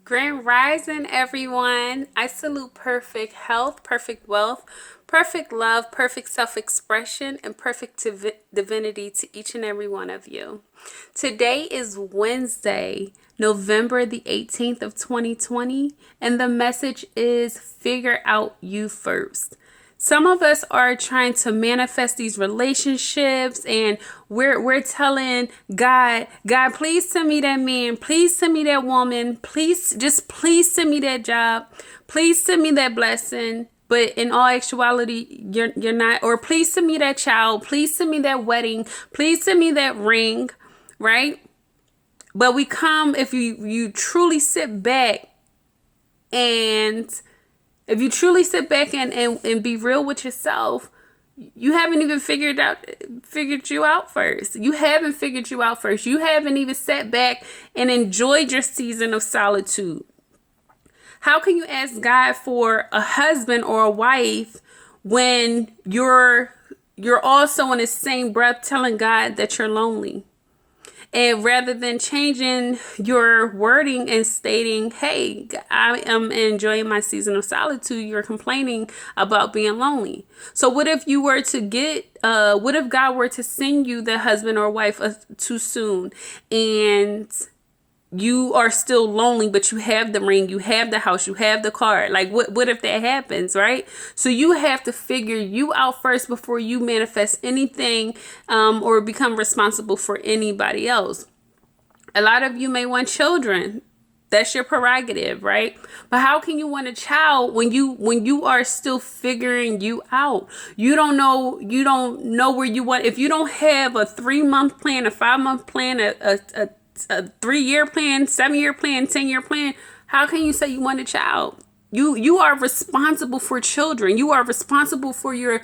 Grand Rising, everyone. I salute perfect health, perfect wealth, perfect love, perfect self-expression, and perfect divinity to each and every one of you. Today is Wednesday, November the 18th of 2020, and the message is figure out you first. Some of us are trying to manifest these relationships, and we're telling God, please send me that man, please send me that woman, please send me that job, please send me that blessing. But in all actuality, you're not. Or please send me that child, please send me that wedding, please send me that ring, right? But we come, if you truly sit back and be real with yourself, you haven't even figured you out first. You haven't figured you out first. You haven't even sat back and enjoyed your season of solitude. How can you ask God for a husband or a wife when you're also in the same breath telling God that you're lonely? And rather than changing your wording and stating, hey, I am enjoying my season of solitude, you're complaining about being lonely. So what if you were to what if God were to send you the husband or wife too soon, and you are still lonely, but you have the ring, you have the house, you have the car? Like, what if that happens, right? So you have to figure you out first before you manifest anything or become responsible for anybody else. A lot of you may want children. That's your prerogative, right? But how can you want a child when you are still figuring you out? You don't know where you want. If you don't have a 3-month plan, a 5-month plan, a 3-year plan, 7-year plan, 10-year plan, how can you say you want a child? You are responsible for children. You are responsible for your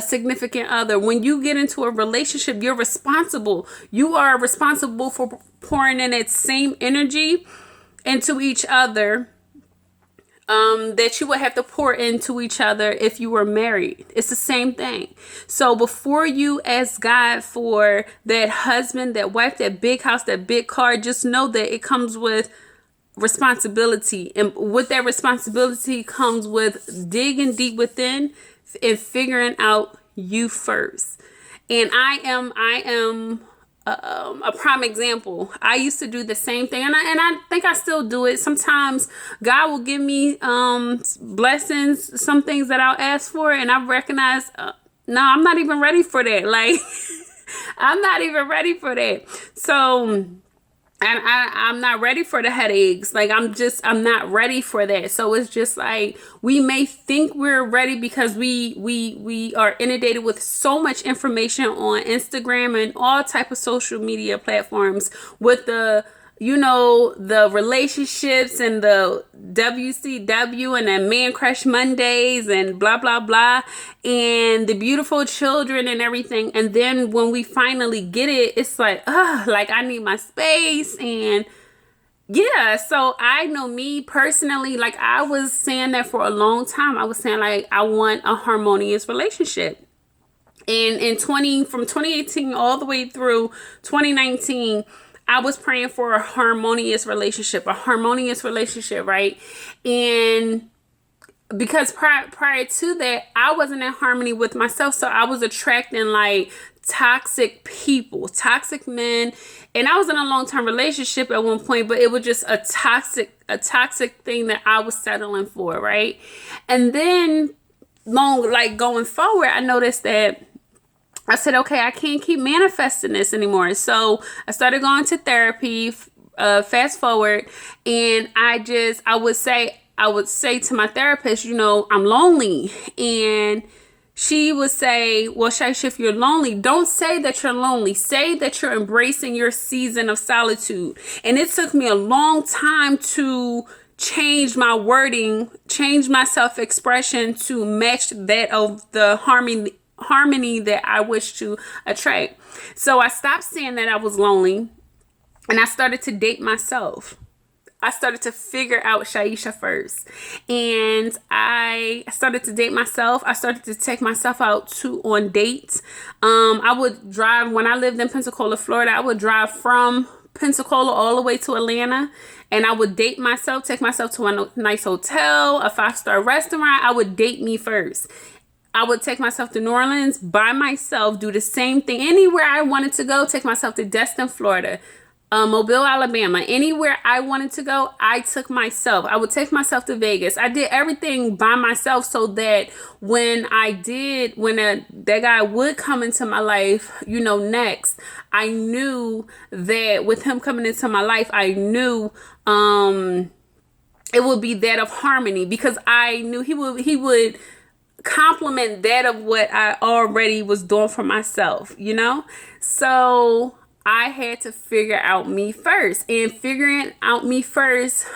significant other. When you get into a relationship, you're responsible. You are responsible for pouring in that same energy into each other that you would have to pour into each other if you were married. It's the same thing. So before you ask God for that husband, that wife, that big house, that big car, just know that it comes with responsibility. And with that responsibility comes with digging deep within and figuring out you first. And I am a prime example. I used to do the same thing, and I think I still do it. Sometimes God will give me blessings, some things that I'll ask for, and I recognize, no, I'm not even ready for that. Like, I'm not even ready for that. So, and I'm not ready for the headaches. Like, I'm not ready for that. So it's just like, we may think we're ready because we are inundated with so much information on Instagram and all type of social media platforms with the relationships and the WCW and the Man Crush Mondays and blah, blah, blah, and the beautiful children and everything. And then when we finally get it, it's like, I need my space. And yeah, so I know me personally, like, I was saying that for a long time. I was saying, like, I want a harmonious relationship. And from 2018 all the way through 2019, I was praying for a harmonious relationship, right? And because prior to that, I wasn't in harmony with myself. So I was attracting like toxic people, toxic men. And I was in a long-term relationship at one point, but it was just a toxic thing that I was settling for, right? And then going forward, I noticed that I said, okay, I can't keep manifesting this anymore. So I started going to therapy, fast forward. And I would say to my therapist, I'm lonely. And she would say, well, SHIESHA, if you're lonely, don't say that you're lonely. Say that you're embracing your season of solitude. And it took me a long time to change my wording, change my self-expression to match that of the harmony that I wish to attract. So I stopped saying that I was lonely, and I started to date myself. I started to figure out SHIESHA first, and I started to date myself. I started to take myself out on dates. I would drive when I lived in Pensacola, Florida. I would drive from Pensacola all the way to Atlanta, and I would date myself, take myself to a nice hotel, a 5-star restaurant. I would date me first. I would take myself to New Orleans by myself, do the same thing. Anywhere I wanted to go, take myself to Destin, Florida, Mobile, Alabama, anywhere I wanted to go, I took myself. I would take myself to Vegas. I did everything by myself so that when that guy would come into my life, you know, next, I knew that with him coming into my life, I knew it would be that of harmony, because I knew he would complement that of what I already was doing for myself, you know? So I had to figure out me first, and figuring out me first,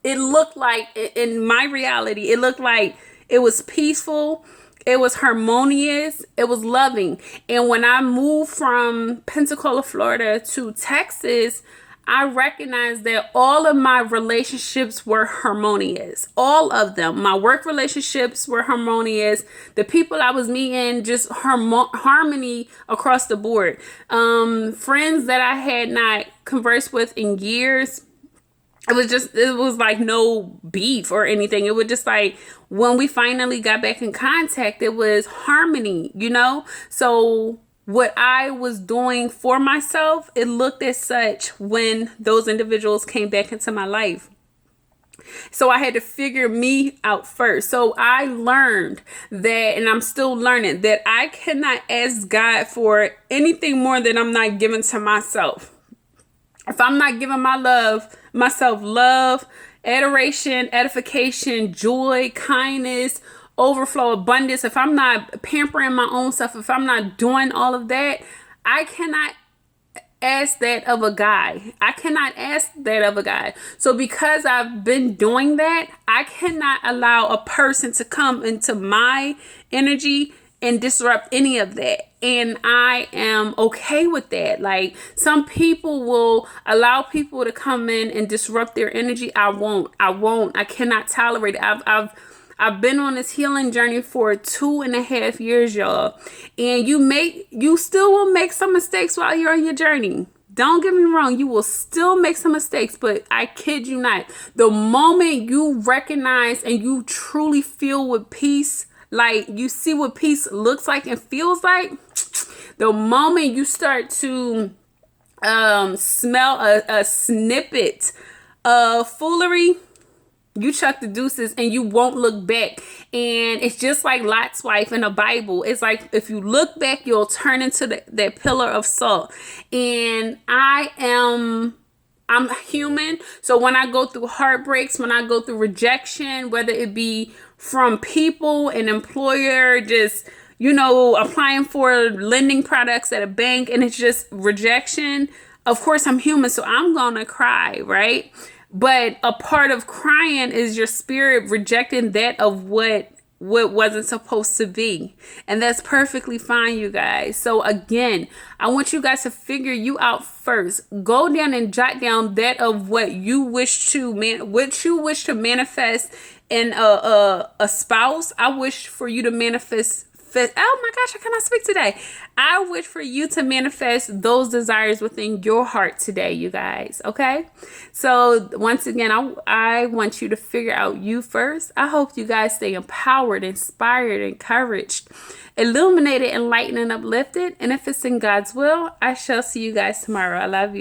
it looked like, in my reality, it looked like it was peaceful, it was harmonious, it was loving. And when I moved from Pensacola, Florida to Texas, I recognized that all of my relationships were harmonious. All of them. My work relationships were harmonious. The people I was meeting, just harmony across the board. Friends that I had not conversed with in years, it was like no beef or anything. It was just like, when we finally got back in contact, it was harmony, you know? So what I was doing for myself, it looked as such when those individuals came back into my life. So I had to figure me out first. So I learned that, and I'm still learning, that I cannot ask God for anything more than I'm not giving to myself. If I'm not giving myself love, adoration, edification, joy, kindness, overflow, abundance, if I'm not pampering my own self, if I'm not doing all of that, I cannot ask that of a guy. I cannot ask that of a guy. So because I've been doing that, I cannot allow a person to come into my energy and disrupt any of that. And I am okay with that. Like, some people will allow people to come in and disrupt their energy. I won't. I cannot tolerate it. I've been on this healing journey for 2.5 years, y'all. And you still will make some mistakes while you're on your journey. Don't get me wrong, you will still make some mistakes, but I kid you not, the moment you recognize and you truly feel with peace, like you see what peace looks like and feels like, the moment you start to smell a snippet of foolery, you chuck the deuces and you won't look back. And it's just like Lot's wife in the Bible. It's like, if you look back, you'll turn into that pillar of salt. And I'm human. So when I go through heartbreaks, when I go through rejection, whether it be from people, an employer, just, you know, applying for lending products at a bank, and it's just rejection, of course I'm human, so I'm gonna cry, right? But a part of crying is your spirit rejecting that of what wasn't supposed to be. And that's perfectly fine, you guys. So again, I want you guys to figure you out first. Go down and jot down that of what you wish to manifest in a spouse. I wish for you to manifest. Oh my gosh, I cannot speak today. I wish for you to manifest those desires within your heart today, you guys. Okay. So once again, I want you to figure out you first. I hope you guys stay empowered, inspired, encouraged, illuminated, enlightened, and uplifted. And if it's in God's will, I shall see you guys tomorrow. I love you.